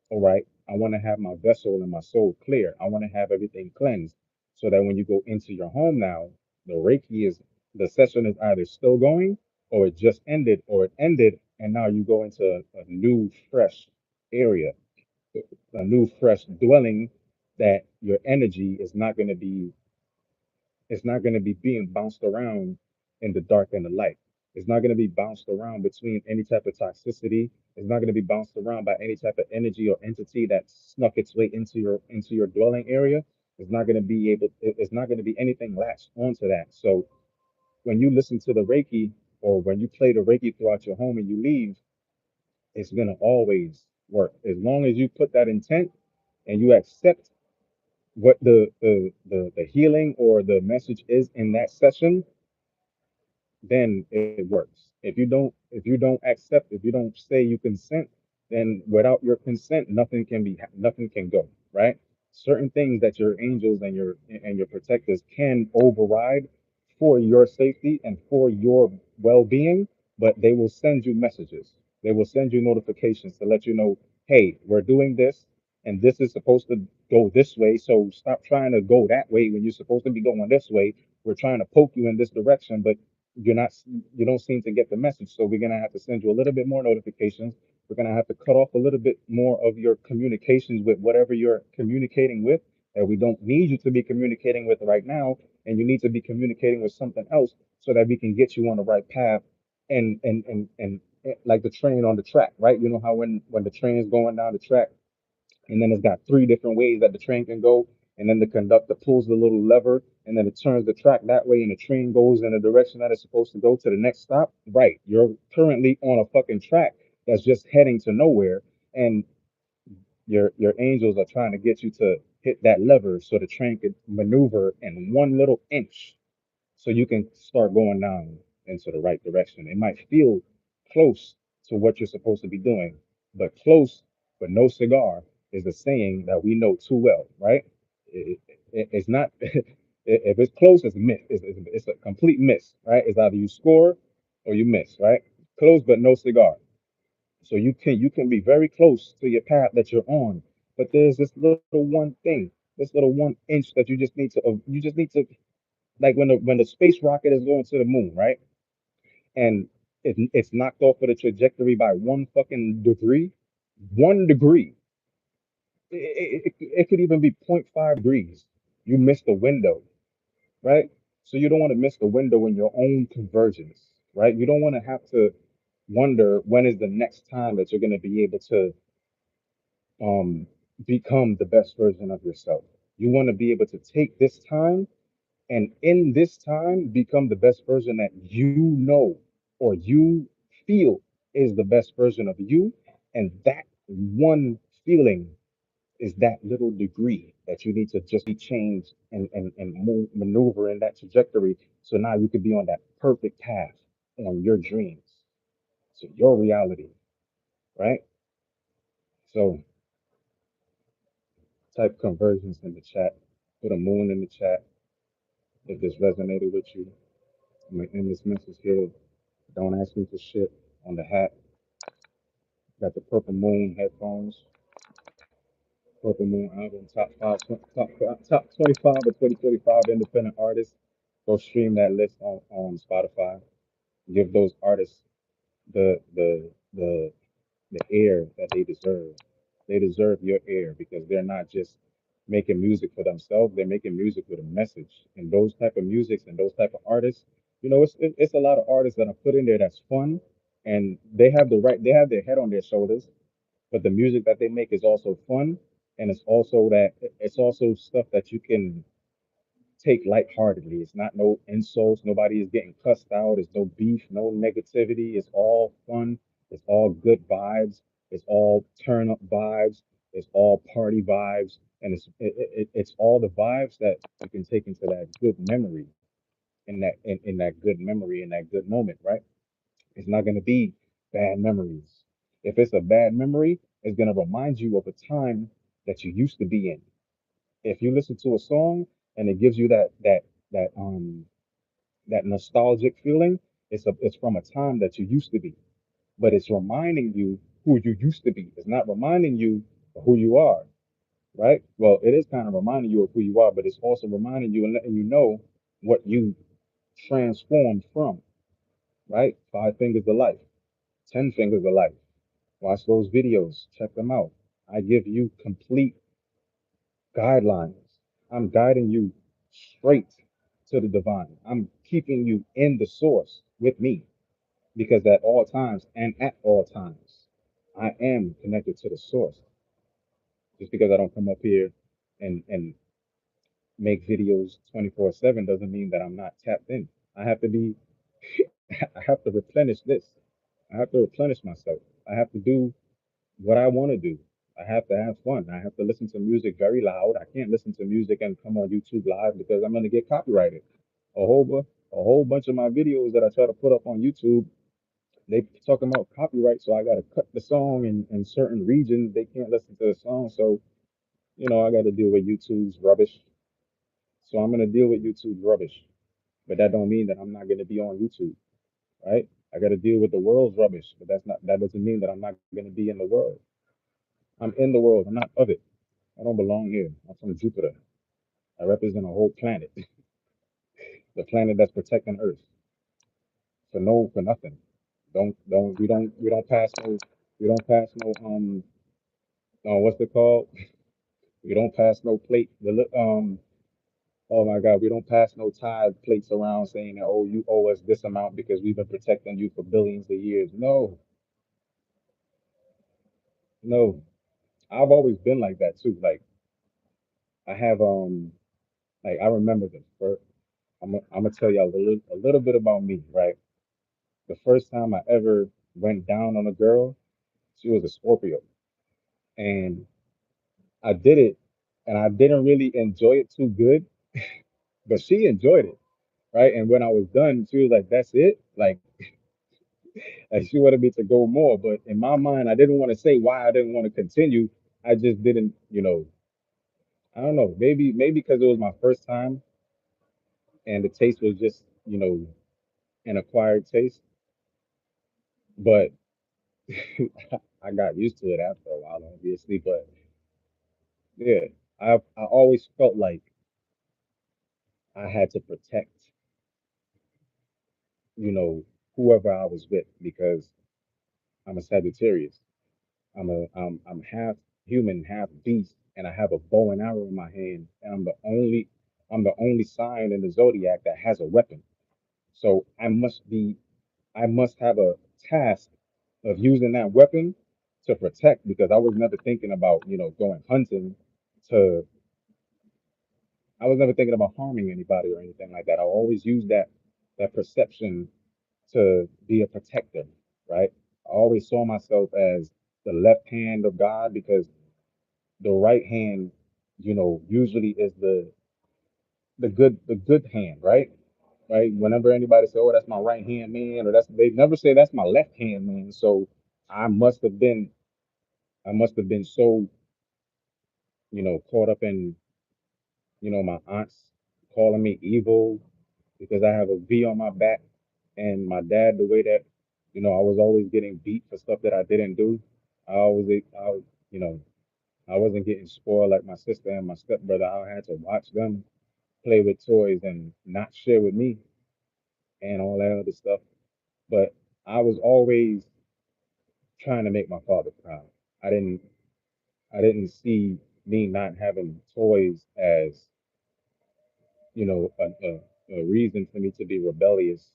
all right, I want to have my vessel and my soul clear. I want to have everything cleansed so that when you go into your home now, the session is either still going or it just ended or it ended. And now you go into a new, fresh area, a new, fresh dwelling that your energy is not going to be it's not going to be being bounced around in the dark and the light. It's not going to be bounced around between any type of toxicity. It's not going to be bounced around by any type of energy or entity that snuck its way into your dwelling area. It's not going to be anything latched onto that. So when you listen to the Reiki or when you play the Reiki throughout your home and you leave, it's going to always work. As long as you put that intent and you accept what the healing or the message is in that session, then it works. If you don't accept, if you don't say you consent, then without your consent, nothing can go, right? Certain things that your angels and your protectors can override for your safety and for your well-being, but they will send you messages. They will send you notifications to let you know, hey, we're doing this, and this is supposed to go this way. So stop trying to go that way when you're supposed to be going this way. We're trying to poke you in this direction, but you're not you don't seem to get the message, so we're going to have to send you a little bit more notifications. We're going to have to cut off a little bit more of your communications with whatever you're communicating with that we don't need you to be communicating with right now, and you need to be communicating with something else so that we can get you on the right path and like the train on the track, right? You know how when the train is going down the track and then it's got three different ways that the train can go, and then the conductor pulls the little lever and then it turns the track that way and the train goes in the direction that it's supposed to go to the next stop. Right, you're currently on a fucking track that's just heading to nowhere, and your angels are trying to get you to hit that lever so the train could maneuver in one little inch so you can start going down into the right direction. It might feel close to what you're supposed to be doing, but close but no cigar is a saying that we know too well, right? It's not. If it's close, it's a miss. It's a complete miss, right? It's either you score or you miss, right? Close but no cigar. So you can be very close to your path that you're on, but there's this little one thing, this little 1 inch that you just need to like when the space rocket is going to the moon, right? And it's knocked off of the trajectory by 1 fucking degree, 1 degree. It could even be zero point 0.5 degrees. You missed the window, right? So you don't want to miss the window in your own convergence, right? You don't want to have to wonder when is the next time that you're going to be able to um, become the best version of yourself. You want to be able to take this time and in this time become the best version that you know or you feel is the best version of you. And that one feeling is that little degree that you need to just be changed and move, maneuver in that trajectory. So now you could be on that perfect path on your dreams. So your reality, right? So type conversions in the chat. Put a moon in the chat if this resonated with you. I'm gonna end this message here. Don't ask me for shit on the hat. Got the Purple Moon headphones. Purple Moon album, top 25 or 2025 independent artists. Go stream that list on Spotify. Give those artists the the the the air that they deserve. They deserve your air because they're not just making music for themselves. They're making music with a message. And those type of musics and those type of artists, it's a lot of artists that are put in there that's fun, and they have their head on their shoulders, but the music that they make is also fun, and it's also stuff that you can take lightheartedly. It's not no insults. Nobody is getting cussed out. There's no beef, no negativity. It's all fun. It's all good vibes. It's all turn up vibes. It's all party vibes, and it's all the vibes that you can take into that good memory, in that good memory, in that good moment, right? It's not going to be bad memories. If it's a bad memory, it's going to remind you of a time that you used to be in. If you listen to a song and it gives you that nostalgic feeling, it's from a time that you used to be, but it's reminding you who you used to be. It's not reminding you of who you are, right? Well, it is kind of reminding you of who you are, but it's also reminding you and letting you know what you transformed from, right? Five fingers to life, 10 fingers to life. Watch those videos, check them out. I give you complete guidelines. I'm guiding you straight to the divine. I'm keeping you in the source with me because at all times and at all times, I am connected to the source. Just because I don't come up here and make videos 24/7 doesn't mean that I'm not tapped in. I have to be, I have to replenish this. I have to replenish myself. I have to do what I want to do. I have to have fun. I have to listen to music very loud. I can't listen to music and come on YouTube live because I'm going to get copyrighted. A whole bunch of my videos that I try to put up on YouTube, they talking about copyright, so I got to cut the song in certain regions. They can't listen to the song, so I got to deal with YouTube's rubbish. So I'm going to deal with YouTube's rubbish, but that don't mean that I'm not going to be on YouTube, right? I got to deal with the world's rubbish, but that doesn't mean that I'm not going to be in the world. I'm in the world. I'm not of it. I don't belong here. I'm from Jupiter. I represent a whole planet, the planet that's protecting Earth for nothing. We don't pass no what's it called? We don't pass no plate. Oh my God, we don't pass no tithe plates around saying that, oh, you owe us this amount because we've been protecting you for billions of years. No, no. I've always been like that too. Like I have like I remember this. I'm gonna tell y'all a little bit about me, right? The first time I ever went down on a girl, she was a Scorpio, and I did it, and I didn't really enjoy it too good, but she enjoyed it, right? And when I was done, she was like, "That's it," like she wanted me to go more, but in my mind, I didn't want to say why I didn't want to continue. I just didn't, I don't know, maybe because it was my first time, and the taste was just, an acquired taste, but I got used to it after a while, obviously, but yeah, I always felt like I had to protect, you know, whoever I was with because I'm a Sagittarius. I'm half human, half beast, and I have a bow and arrow in my hand, and I'm the only sign in the zodiac that has a weapon. So I must have a task of using that weapon to protect because I was never thinking about, going hunting to I was never thinking about harming anybody or anything like that. I always used that perception to be a protector, right? I always saw myself as the left hand of God because the right hand, usually is the good hand, right? Right. Whenever anybody say, "Oh, that's my right hand man," or they never say that's my left hand man. So I must have been I must have been so caught up in My aunts calling me evil because I have a V on my back, and my dad, the way that, I was always getting beat for stuff that I didn't do. You know, I wasn't getting spoiled like my sister and my stepbrother. I had to watch them play with toys and not share with me and all that other stuff. But I was always trying to make my father proud. I didn't I didn't see me not having toys as, a reason for me to be rebellious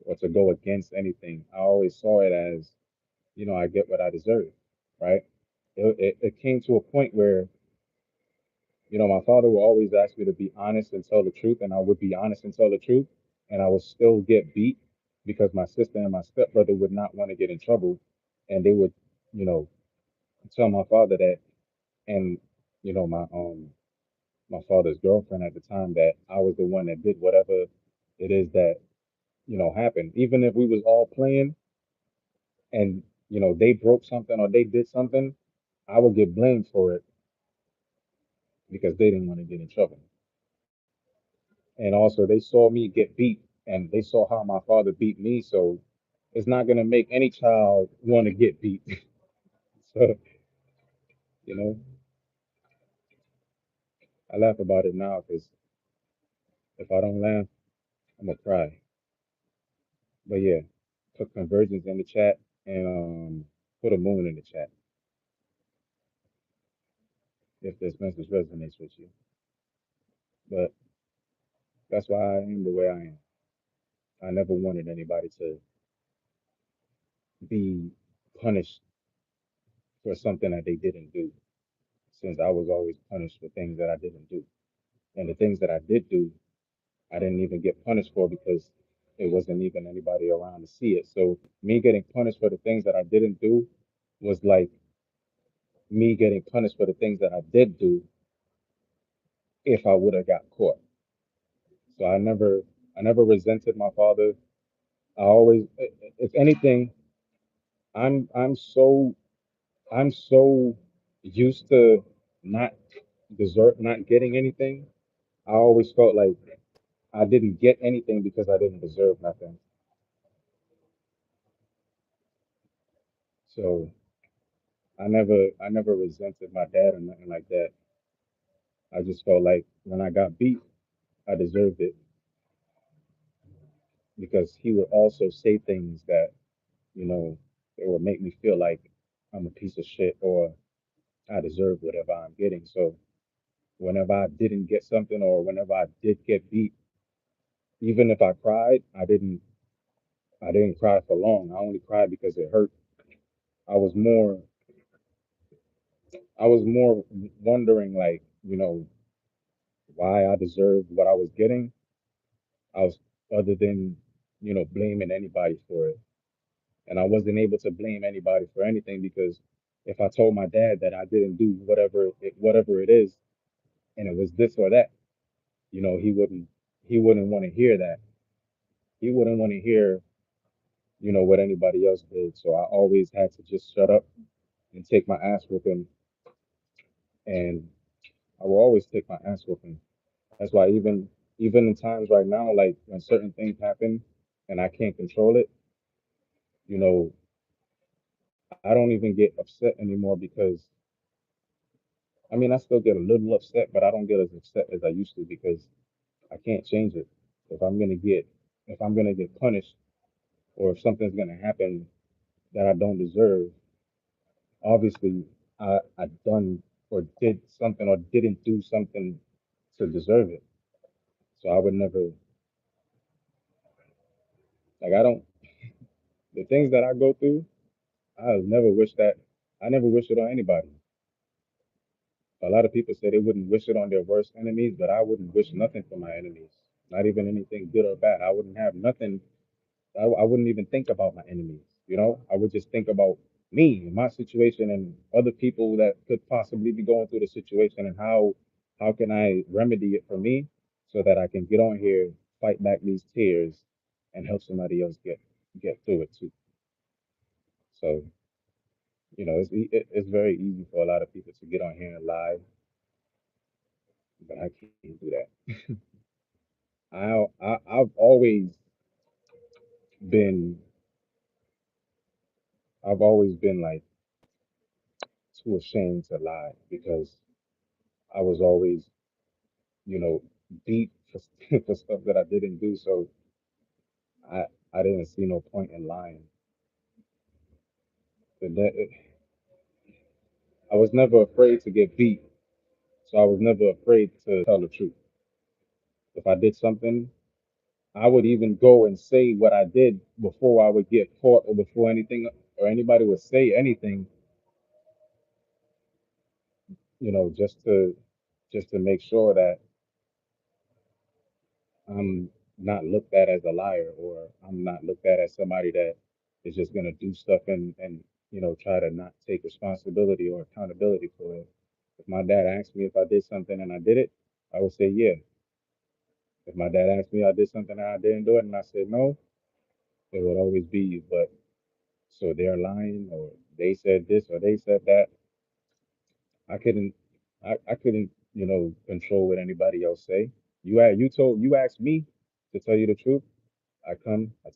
or to go against anything. I always saw it as, I get what I deserve, right? It came to a point where, my father would always ask me to be honest and tell the truth, and I would be honest and tell the truth, and I would still get beat because my sister and my stepbrother would not want to get in trouble, and they would, you know, tell my father that, and my father's girlfriend at the time, that I was the one that did whatever it is that happened. Even if we was all playing and they broke something or they did something, I would get blamed for it because they didn't want to get in trouble. And also, they saw me get beat and they saw how my father beat me. So it's not going to make any child want to get beat. So, you know, I laugh about it now because if I don't laugh, I'm going to cry. But yeah, put conversions in the chat and put a moon in the chat if this message resonates with you. But that's why I am the way I am. I never wanted anybody to be punished for something that they didn't do, since I was always punished for things that I didn't do. And the things that I did do, I didn't even get punished for because it wasn't even anybody around to see it. So me getting punished for the things that I didn't do was like me getting punished for the things that I did do if I would have got caught. So I never resented my father. I always, if anything, I'm so I'm so used to not not getting anything. I always felt like I didn't get anything because I didn't deserve nothing. So I never resented my dad or nothing like that. I just felt like when I got beat, I deserved it because he would also say things that, you know, it would make me feel like I'm a piece of shit or I deserve whatever I'm getting. So whenever I didn't get something or whenever I did get beat, even if I cried, I didn't cry for long. I only cried because it hurt. I was more I was more wondering, like, why I deserved what I was getting. I was other than, blaming anybody for it. And I wasn't able to blame anybody for anything because if I told my dad that I didn't do whatever it is and it was this or that, he wouldn't want to hear that. He wouldn't want to hear, what anybody else did. So I always had to just shut up and take my ass whooping, and I will always take my ass whooping. That's why even in times right now, like when certain things happen and I can't control it, you know, I don't even get upset anymore because I mean I still get a little upset, but I don't get as upset as I used to because I can't change it. If I'm gonna get if I'm gonna get punished or if something's gonna happen that I don't deserve, obviously I done or did something or didn't do something to deserve it. So I would never, like, I don't, the things that I go through, I never wish it on anybody. A lot of people say they wouldn't wish it on their worst enemies, but I wouldn't wish nothing for my enemies, not even anything good or bad. I wouldn't have nothing. I wouldn't even think about my enemies. I would just think about me, my situation, and other people that could possibly be going through the situation, and how can I remedy it for me so that I can get on here, fight back these tears, and help somebody else get through it too. So it's very easy for a lot of people to get on here and lie, but I can't do that. I've always been I've always been like too ashamed to lie because I was always, you know, beat for, for stuff that I didn't do. So I I didn't see no point in lying. But I was never afraid to get beat, so I was never afraid to tell the truth. If I did something, I would even go and say what I did before I would get caught or before anything or anybody would say anything, just to make sure that I'm not looked at as a liar or I'm not looked at as somebody that is just gonna do stuff and try to not take responsibility or accountability for it. If my dad asked me if I did something and I did it, I would say yeah. If my dad asked me I did something and I didn't do it and I said no, it would always be you. But so they're lying or they said this or they said that. I couldn't I couldn't, control what anybody else say. You asked me to tell you the truth. I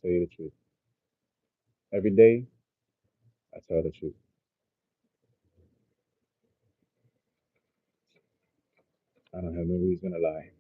tell you the truth. Every day I tell the truth. I don't have no reason to lie.